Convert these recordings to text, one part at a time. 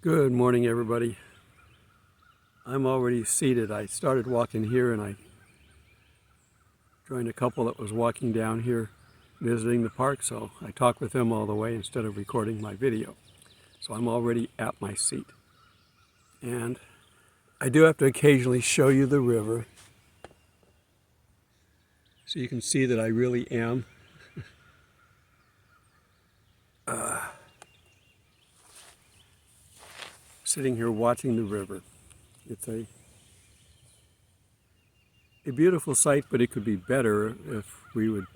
Good morning, everybody. I'm already seated. I started walking here and I joined a couple that was walking down here visiting the park, so I talked with them all the way instead of recording my video. So I'm already at my seat. And I do have to occasionally show you the river so you can see that I really am sitting here watching the river. It's a beautiful sight, but it could be better if we would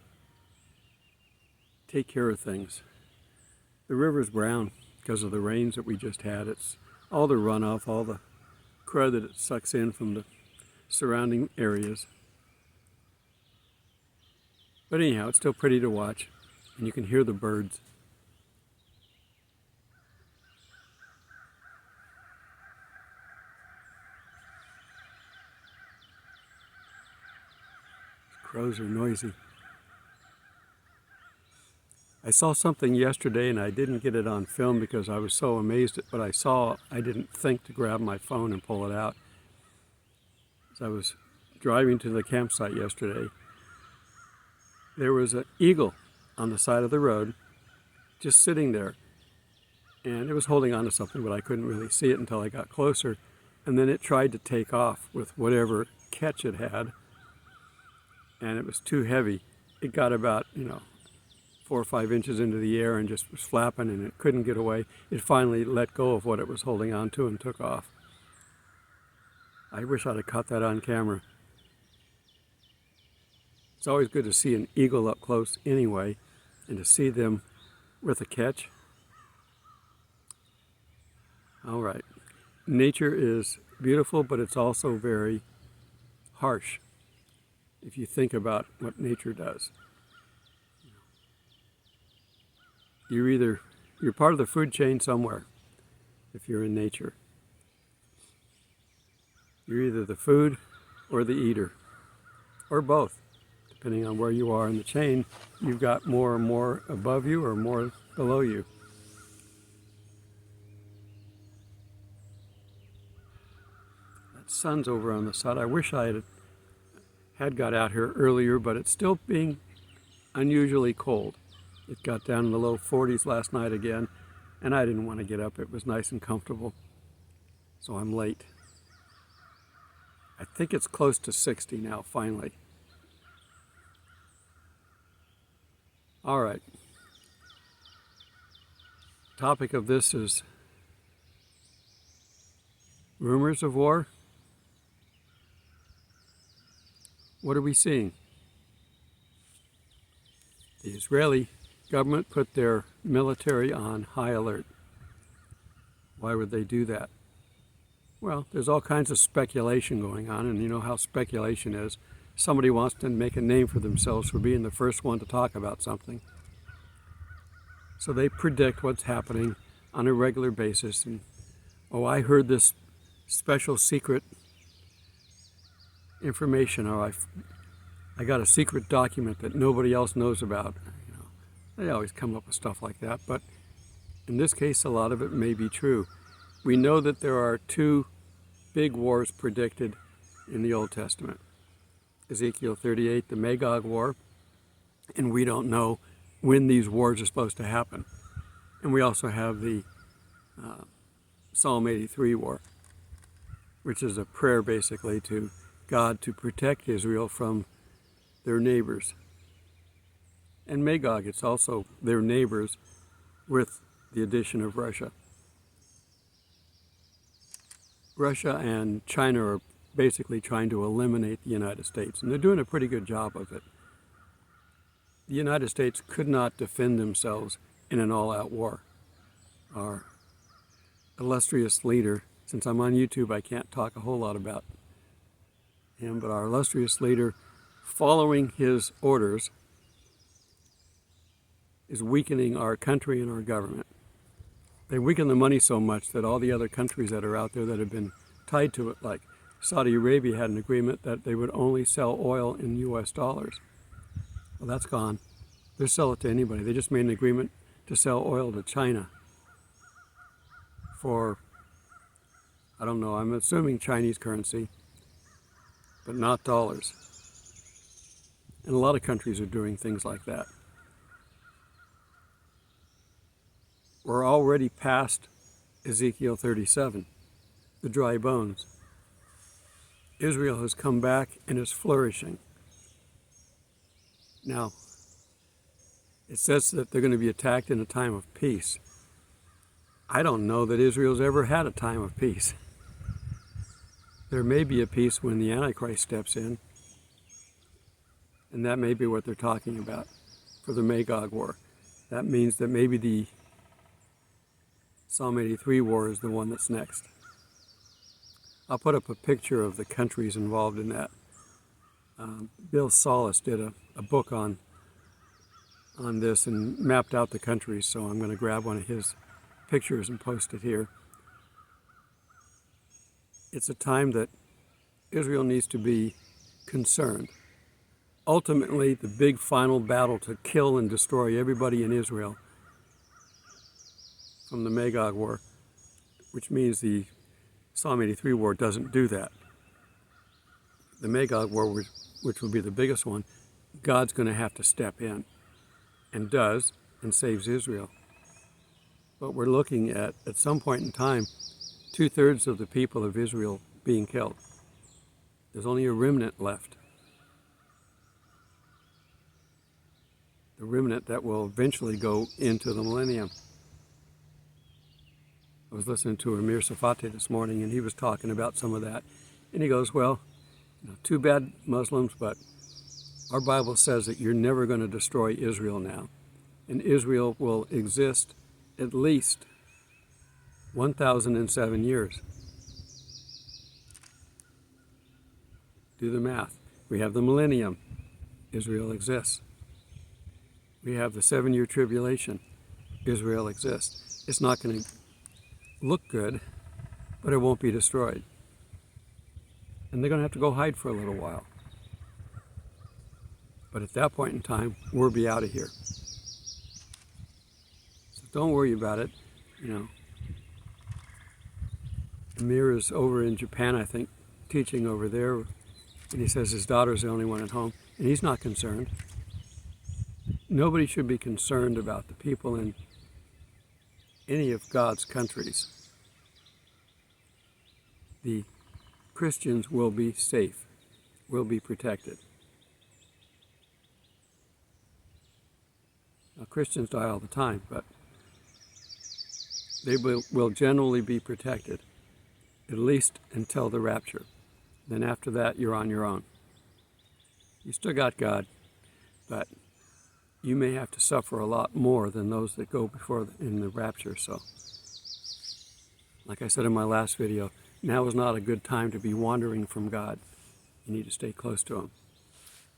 take care of things. The river's brown because of the rains that we just had. It's all the runoff, all the crud that it sucks in from the surrounding areas. But anyhow, it's still pretty to watch, and you can hear the birds. Crows are noisy. I saw something yesterday and I didn't get it on film because I was so amazed at what I saw, I didn't think to grab my phone and pull it out. As I was driving to the campsite yesterday, there was an eagle on the side of the road just sitting there. And it was holding on to something, but I couldn't really see it until I got closer. And then it tried to take off with whatever catch it had. And it was too heavy. It got about, 4 or 5 inches into the air and just was flapping, and it couldn't get away. It finally let go of what it was holding on to and took off. I wish I'd have caught that on camera. It's always good to see an eagle up close anyway, and to see them with a catch. All right. Nature is beautiful, but it's also very harsh if you think about what nature does. You're part of the food chain somewhere if you're in nature. You're either the food or the eater, or both, depending on where you are in the chain. You've got more and more above you or more below you. That sun's over on the side. I wish I had got out here earlier, but it's still being unusually cold. It got down in the low 40s last night again, and I didn't want to get up. It was nice and comfortable, so I'm late. I think it's close to 60 now, finally. All right. Topic of this is rumors of war. What are we seeing? The Israeli government put their military on high alert. Why would they do that? Well, there's all kinds of speculation going on, and you know how speculation is. Somebody wants to make a name for themselves for being the first one to talk about something. So they predict what's happening on a regular basis. And, I heard this special secret information, or I got a secret document that nobody else knows about. They always come up with stuff like that, but in this case, a lot of it may be true. We know that there are 2 big wars predicted in the Old Testament. Ezekiel 38, the Magog War, and we don't know when these wars are supposed to happen. And we also have the Psalm 83 war, which is a prayer basically to God to protect Israel from their neighbors. And Magog, it's also their neighbors with the addition of Russia. Russia and China are basically trying to eliminate the United States, and they're doing a pretty good job of it. The United States could not defend themselves in an all-out war. Our illustrious leader, since I'm on YouTube, I can't talk a whole lot about him, but our illustrious leader, following his orders, is weakening our country and our government. They weaken the money so much that all the other countries that are out there that have been tied to it, like Saudi Arabia had an agreement that they would only sell oil in US dollars. Well, that's gone. They'll sell it to anybody. They just made an agreement to sell oil to China for I don't know, I'm assuming Chinese currency, but not dollars. And a lot of countries are doing things like that. We're already past Ezekiel 37, the dry bones. Israel has come back and is flourishing. Now, it says that they're going to be attacked in a time of peace. I don't know that Israel's ever had a time of peace. There may be a peace when the Antichrist steps in, and that may be what they're talking about for the Magog War. That means that maybe the Psalm 83 war is the one that's next. I'll put up a picture of the countries involved in that. Bill Solis did a book on this and mapped out the countries, so I'm going to grab one of his pictures and post it here. It's a time that Israel needs to be concerned. Ultimately, the big final battle to kill and destroy everybody in Israel from the Magog War, which means the Psalm 83 war doesn't do that. The Magog War, which will be the biggest one, God's going to have to step in, and does, and saves Israel. But we're looking at some point in time, 2/3 of the people of Israel being killed. There's only a remnant left. The remnant that will eventually go into the millennium. I was listening to Amir Safate this morning, and he was talking about some of that. And he goes, well, too bad, Muslims, but our Bible says that you're never going to destroy Israel now. And Israel will exist at least 1,007 years. Do the math. We have the millennium. Israel exists. We have the 7-year tribulation. Israel exists. It's not going to look good, but it won't be destroyed. And they're going to have to go hide for a little while. But at that point in time, we'll be out of here. So don't worry about it. Amir is over in Japan, I think, teaching over there. And he says his daughter's the only one at home. And he's not concerned. Nobody should be concerned about the people in any of God's countries. The Christians will be safe, will be protected. Now, Christians die all the time, but they will generally be protected, at least until the rapture. Then after that, you're on your own. You still got God, but you may have to suffer a lot more than those that go before in the rapture. So, like I said in my last video, now is not a good time to be wandering from God. You need to stay close to Him.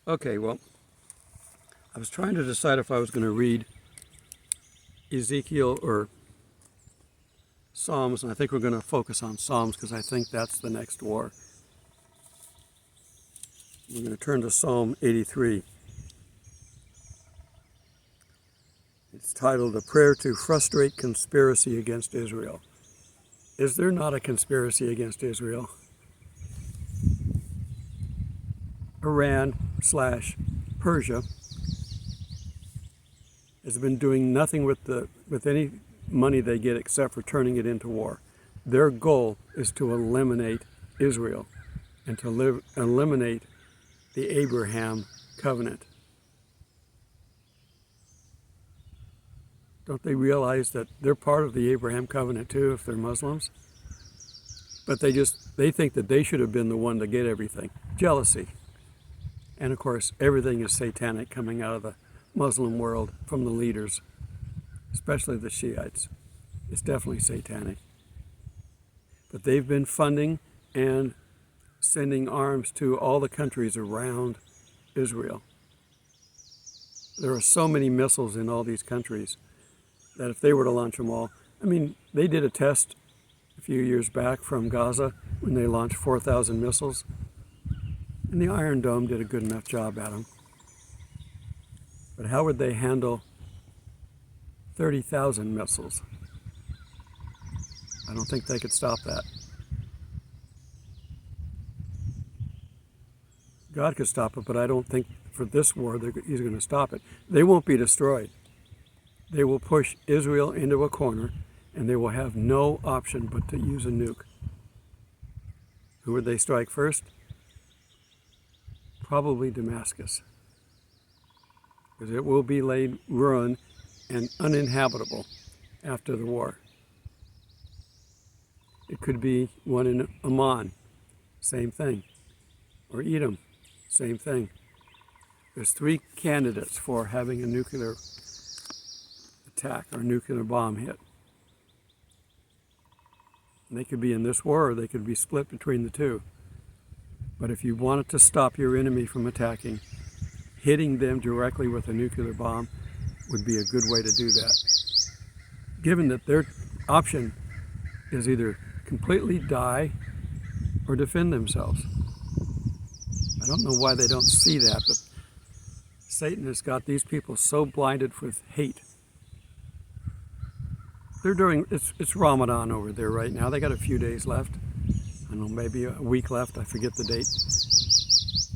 Okay, well, I was trying to decide if I was going to read Ezekiel or Psalms, and I think we're going to focus on Psalms because I think that's the next war. We're going to turn to Psalm 83. It's titled, A Prayer to Frustrate Conspiracy Against Israel. Is there not a conspiracy against Israel? Iran/Persia has been doing nothing with any money they get except for turning it into war. Their goal is to eliminate Israel and to eliminate the Abraham covenant. Don't they realize that they're part of the Abraham covenant too if they're Muslims? But they think that they should have been the one to get everything. Jealousy. And of course, everything is satanic coming out of the Muslim world from the leaders, especially the Shiites. It's definitely satanic. But they've been funding and sending arms to all the countries around Israel. There are so many missiles in all these countries that if they were to launch them all, they did a test a few years back from Gaza when they launched 4,000 missiles, and the Iron Dome did a good enough job at them. But how would they handle 30,000 missiles? I don't think they could stop that. God could stop it, but I don't think for this war he's going to stop it. They won't be destroyed. They will push Israel into a corner, and they will have no option but to use a nuke. Who would they strike first? Probably Damascus, because it will be laid ruined and uninhabitable after the war. It could be one in Amman, same thing, or Edom, same thing. There's 3 candidates for having a nuclear attack or nuclear bomb hit. And they could be in this war, or they could be split between the two. But if you wanted to stop your enemy from attacking, hitting them directly with a nuclear bomb would be a good way to do that. Given that their option is either completely die or defend themselves. I don't know why they don't see that, but Satan has got these people so blinded with hate. They're doing, it's Ramadan over there right now. They got a few days left. I don't know, maybe a week left. I forget the date.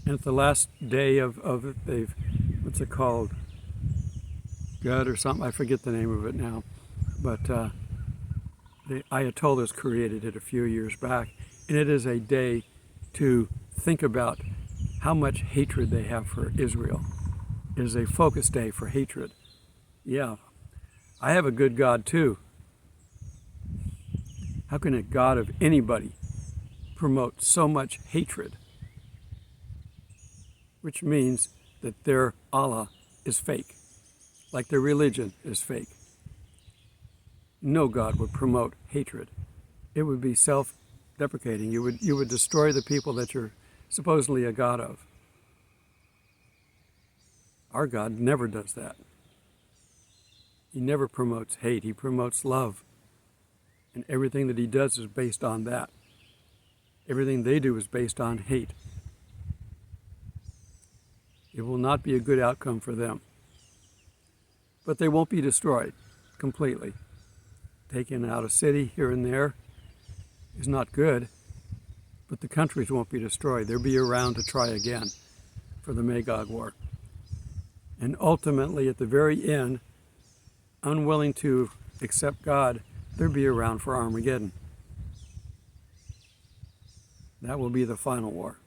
And it's the last day of it. They've, what's it called? God or something. I forget the name of it now. But the Ayatollahs created it a few years back. And it is a day to think about how much hatred they have for Israel. It is a focus day for hatred. Yeah, I have a good God too. How can a God of anybody promote so much hatred? Which means that their Allah is fake, like their religion is fake. No God would promote hatred. It would be self-deprecating. You would destroy the people that you're supposedly a God of. Our God never does that. He never promotes hate. He promotes love. And everything that he does is based on that. Everything they do is based on hate. It will not be a good outcome for them. But they won't be destroyed completely. Taking out a city here and there is not good, but the countries won't be destroyed. They'll be around to try again for the Magog War. And ultimately, at the very end, unwilling to accept God, they'll be around for Armageddon. That will be the final war.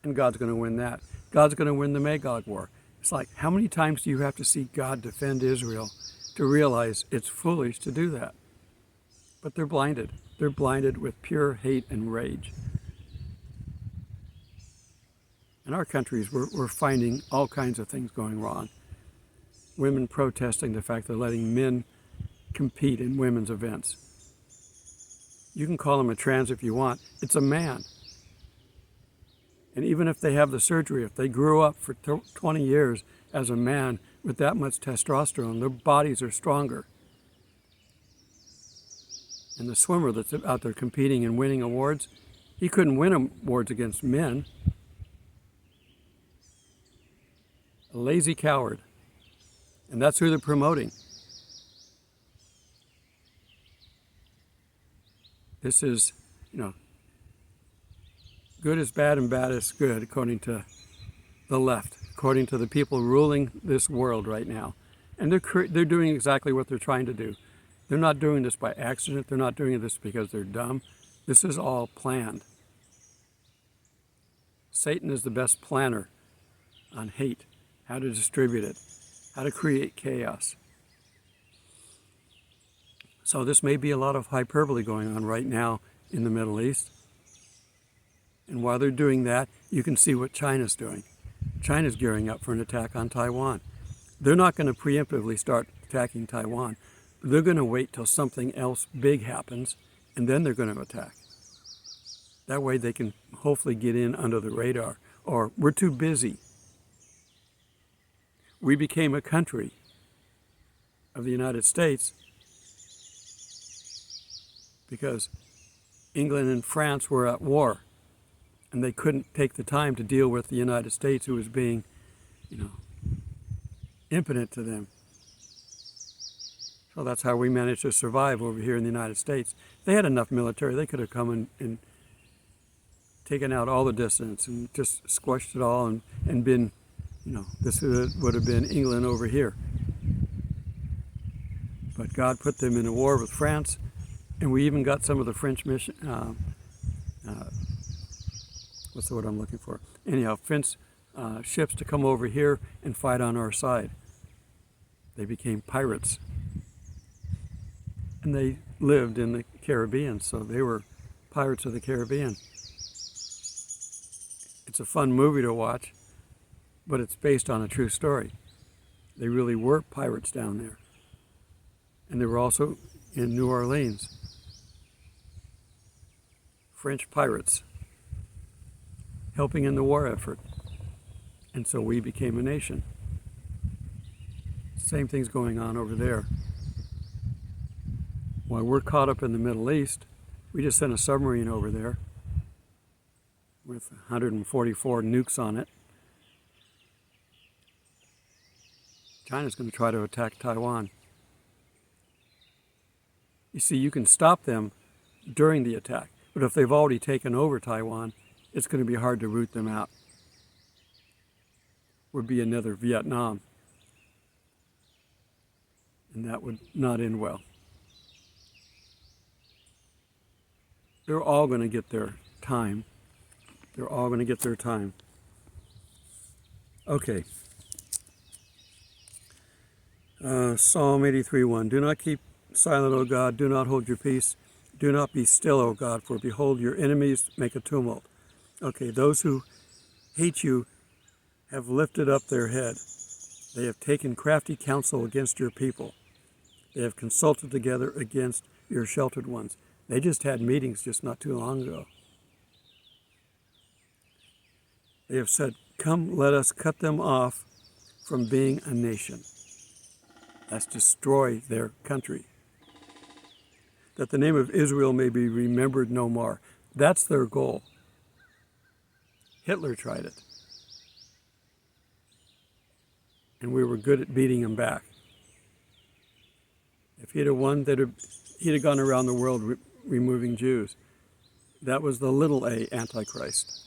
And God's going to win that. God's going to win the Magog War. It's like, how many times do you have to see God defend Israel to realize it's foolish to do that? But they're blinded. They're blinded with pure hate and rage. In our countries, we're finding all kinds of things going wrong. Women protesting the fact they're letting men compete in women's events. You can call him a trans if you want. It's a man. And even if they have the surgery, if they grew up for 20 years as a man with that much testosterone, their bodies are stronger. And the swimmer that's out there competing and winning awards, he couldn't win awards against men. A lazy coward. And that's who they're promoting. This is, good is bad and bad is good, according to the left, according to the people ruling this world right now. And they're doing exactly what they're trying to do. They're not doing this by accident. They're not doing this because they're dumb. This is all planned. Satan is the best planner on hate, how to distribute it, how to create chaos. So this may be a lot of hyperbole going on right now in the Middle East. And while they're doing that, you can see what China's doing. China's gearing up for an attack on Taiwan. They're not going to preemptively start attacking Taiwan. They're going to wait till something else big happens, and then they're going to attack. That way they can hopefully get in under the radar. Or we're too busy. We became a country of the United States because England and France were at war, and they couldn't take the time to deal with the United States, who was being, impotent to them. So that's how we managed to survive over here in the United States. They had enough military. They could have come and taken out all the dissidents and just squashed it all and been, this would have been England over here. But God put them in a war with France, and we even got some of the French mission, what's the word I'm looking for? Anyhow, French ships to come over here and fight on our side. They became pirates. And they lived in the Caribbean, so they were Pirates of the Caribbean. It's a fun movie to watch, but it's based on a true story. They really were pirates down there. And they were also in New Orleans. French pirates helping in the war effort. And so we became a nation. Same thing's going on over there. While we're caught up in the Middle East, we just sent a submarine over there with 144 nukes on it. China's going to try to attack Taiwan. You see, you can stop them during the attack, but if they've already taken over Taiwan, it's going to be hard to root them out. Would be another Vietnam, and that would not end well. They're all going to get their time. They're all going to get their time. Okay. Psalm 83:1. Do not keep silent, O God. Do not hold your peace. Do not be still, O God, for behold, your enemies make a tumult. Okay, those who hate you have lifted up their head. They have taken crafty counsel against your people. They have consulted together against your sheltered ones. They just had meetings just not too long ago. They have said, come, let us cut them off from being a nation. Let's destroy their country, that the name of Israel may be remembered no more. That's their goal. Hitler tried it. And we were good at beating him back. If he'd have won, he'd have gone around the world removing Jews. That was the little a Antichrist.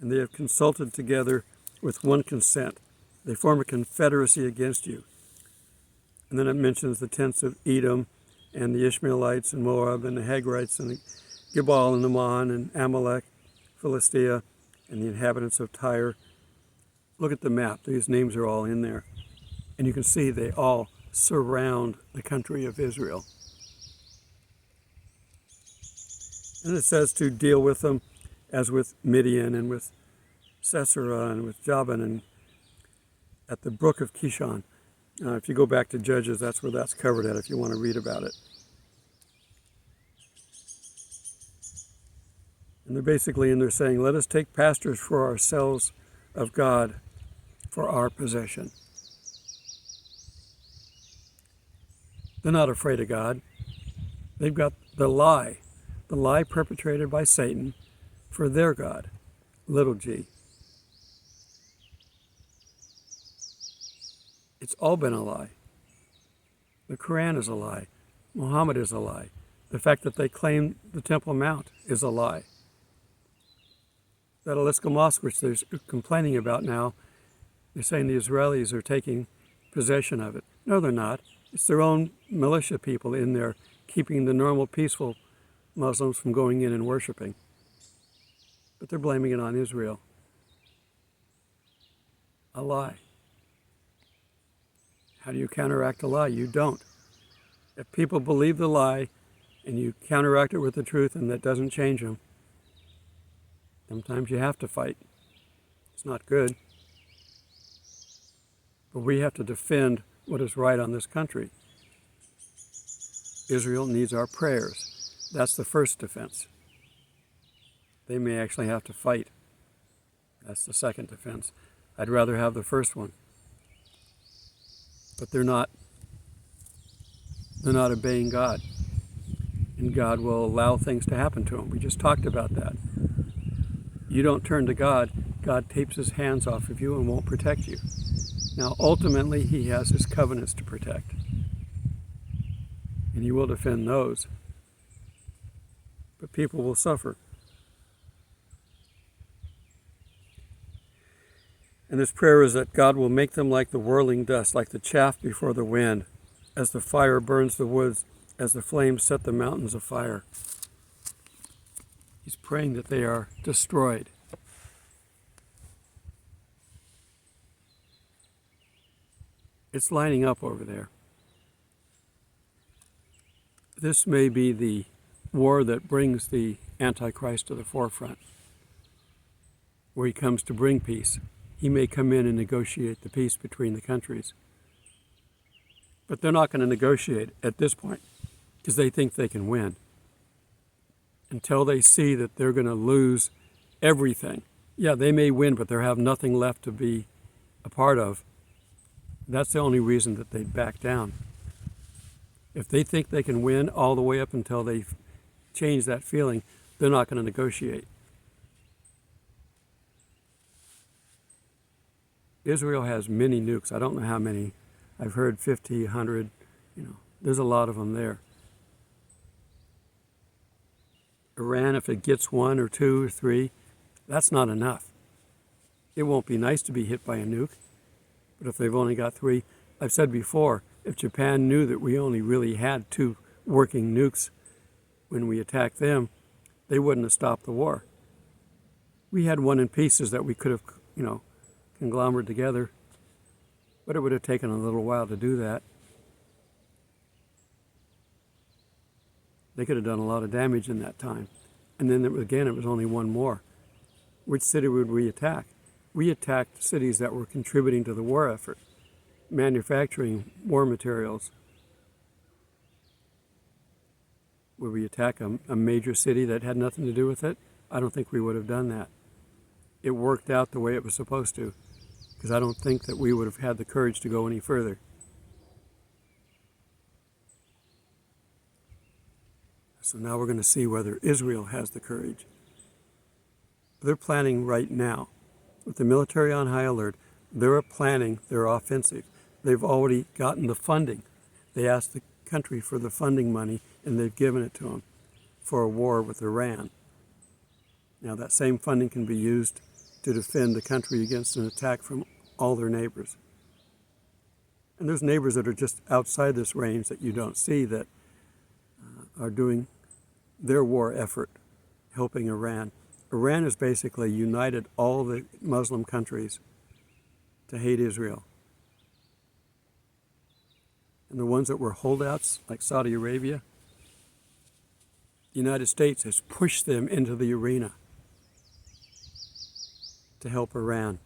And they have consulted together with one consent. They form a confederacy against you. And then it mentions the tents of Edom and the Ishmaelites and Moab and the Hagrites and the Gebal and Ammon and Amalek, Philistia, and the inhabitants of Tyre. Look at the map. These names are all in there. And you can see they all surround the country of Israel. And it says to deal with them as with Midian and with Sisera and with Jabin and at the brook of Kishon. If you go back to Judges, that's where that's covered at if you want to read about it. And they're basically in there saying, let us take pastures for ourselves of God for our possession. They're not afraid of God. They've got the lie perpetrated by Satan for their God, little g. It's all been a lie. The Quran is a lie. Muhammad is a lie. The fact that they claim the Temple Mount is a lie. That Aliska Mosque, which they're complaining about now, they're saying the Israelis are taking possession of it. No, they're not. It's their own militia people in there keeping the normal, peaceful Muslims from going in and worshiping. But they're blaming it on Israel. A lie. How do you counteract a lie? You don't. If people believe the lie and you counteract it with the truth and that doesn't change them, sometimes you have to fight. It's not good. But we have to defend what is right on this country. Israel needs our prayers. That's the first defense. They may actually have to fight. That's the second defense. I'd rather have the first one. But they're not obeying God. And God will allow things to happen to them. We just talked about that. You don't turn to God, God takes his hands off of you and won't protect you. Now, ultimately, he has his covenants to protect. And he will defend those. But people will suffer. And this prayer is that God will make them like the whirling dust, like the chaff before the wind, as the fire burns the woods, as the flames set the mountains afire. He's praying that they are destroyed. It's lining up over there. This may be the war that brings the Antichrist to the forefront, where he comes to bring peace. He may come in and negotiate the peace between the countries. But they're not going to negotiate at this point because they think they can win. Until they see that they're going to lose everything. Yeah, they may win, but they have nothing left to be a part of. That's the only reason that they'd back down. If they think they can win all the way up until they change that feeling, they're not going to negotiate. Israel has many nukes. I don't know how many. I've heard 50, 100. There's a lot of them there. Iran, if it gets 1 or 2 or 3, that's not enough. It won't be nice to be hit by a nuke, but if they've only got 3, I've said before, if Japan knew that we only really had 2 working nukes when we attacked them, they wouldn't have stopped the war. We had 1 in pieces that we could have, conglomerated together, but it would have taken a little while to do that. They could have done a lot of damage in that time. And then it was only 1 more. Which city would we attack? We attacked cities that were contributing to the war effort, manufacturing war materials. Would we attack a major city that had nothing to do with it? I don't think we would have done that. It worked out the way it was supposed to, because I don't think that we would have had the courage to go any further. So now we're going to see whether Israel has the courage. They're planning right now. With the military on high alert, they're planning their offensive. They've already gotten the funding. They asked the country for the funding money, and they've given it to them for a war with Iran. Now that same funding can be used to defend the country against an attack from all their neighbors. And there's neighbors that are just outside this range that you don't see that are doing their war effort, helping Iran. Iran has basically united all the Muslim countries to hate Israel. And the ones that were holdouts, like Saudi Arabia, the United States has pushed them into the arena to help Iran.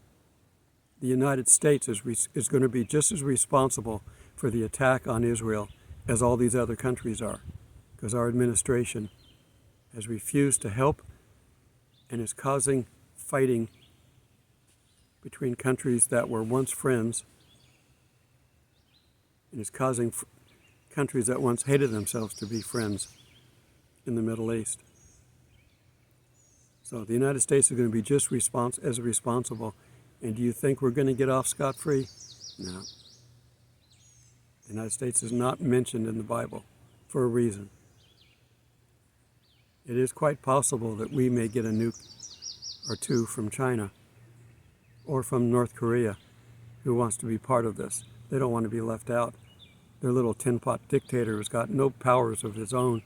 The United States is going to be just as responsible for the attack on Israel as all these other countries are, because our administration has refused to help and is causing fighting between countries that were once friends, and is causing countries that once hated themselves to be friends in the Middle East. So the United States is going to be just as responsible. And do you think we're going to get off scot-free? No. The United States is not mentioned in the Bible for a reason. It is quite possible that we may get a nuke or 2 from China or from North Korea, who wants to be part of this. They don't want to be left out. Their little tin pot dictator has got no powers of his own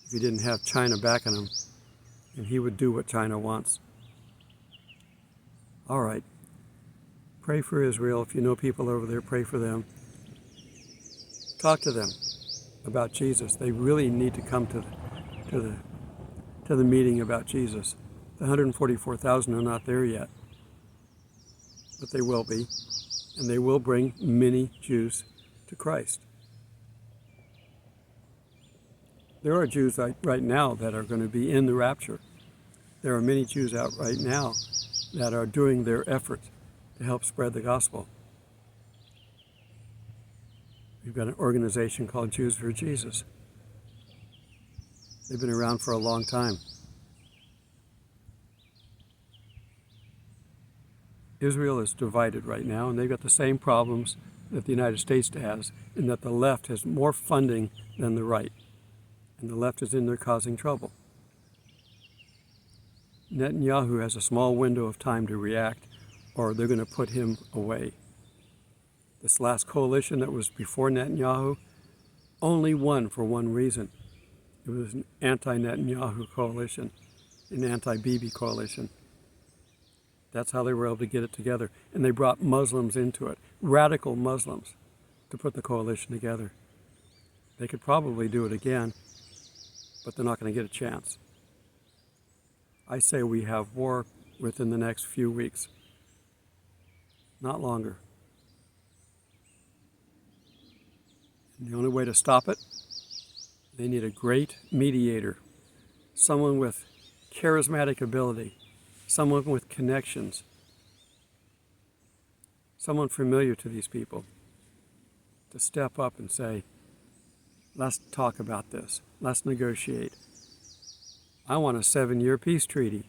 if he didn't have China backing him, and he would do what China wants. All right. Pray for Israel. If you know people over there, pray for them. Talk to them about Jesus. They really need to come to the meeting about Jesus. The 144,000 are not there yet, but they will be, and they will bring many Jews to Christ. There are Jews right now that are going to be in the rapture. There are many Jews out right now that are doing their effort to help spread the gospel. We've got an organization called Jews for Jesus. They've been around for a long time. Israel is divided right now, and they've got the same problems that the United States has, in that the left has more funding than the right, and the left is in there causing trouble. Netanyahu has a small window of time to react, or they're going to put him away. This last coalition that was before Netanyahu only won for one reason. It was an anti-Netanyahu coalition, an anti-Bibi coalition. That's how they were able to get it together. And they brought Muslims into it, radical Muslims, to put the coalition together. They could probably do it again, but they're not going to get a chance. I say we have war within the next few weeks, not longer. And the only way to stop it, they need a great mediator, someone with charismatic ability, someone with connections, someone familiar to these people, to step up and say, let's talk about this, let's negotiate. I want a 7-year peace treaty.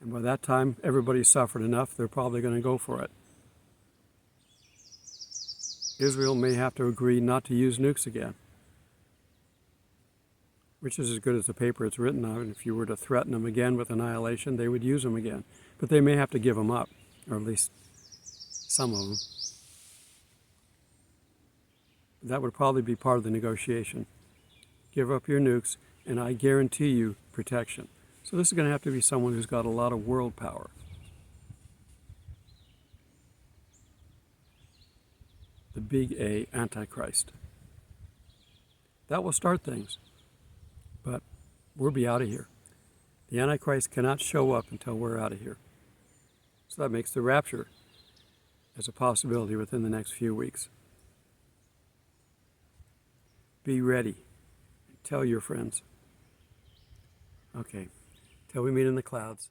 And by that time, everybody's suffered enough, they're probably going to go for it. Israel may have to agree not to use nukes again, which is as good as the paper it's written on. If you were to threaten them again with annihilation, they would use them again. But they may have to give them up, or at least some of them. That would probably be part of the negotiation. Give up your nukes, and I guarantee you protection. So this is going to have to be someone who's got a lot of world power. The big A, Antichrist. That will start things, but we'll be out of here. The Antichrist cannot show up until we're out of here. So that makes the rapture as a possibility within the next few weeks. Be ready. Tell your friends. Okay, till we meet in the clouds.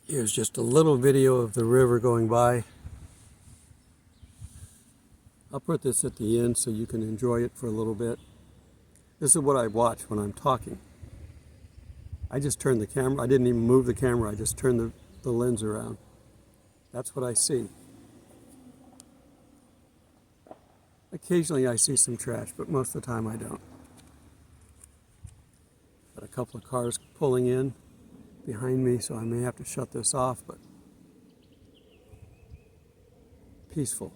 Here's just a little video of the river going by. I'll put this at the end so you can enjoy it for a little bit. This is what I watch when I'm talking. I just turned the camera. I didn't even move the camera. I just turned the lens around. That's what I see. Occasionally I see some trash, but most of the time I don't. Got a couple of cars pulling in behind me, so I may have to shut this off, but peaceful.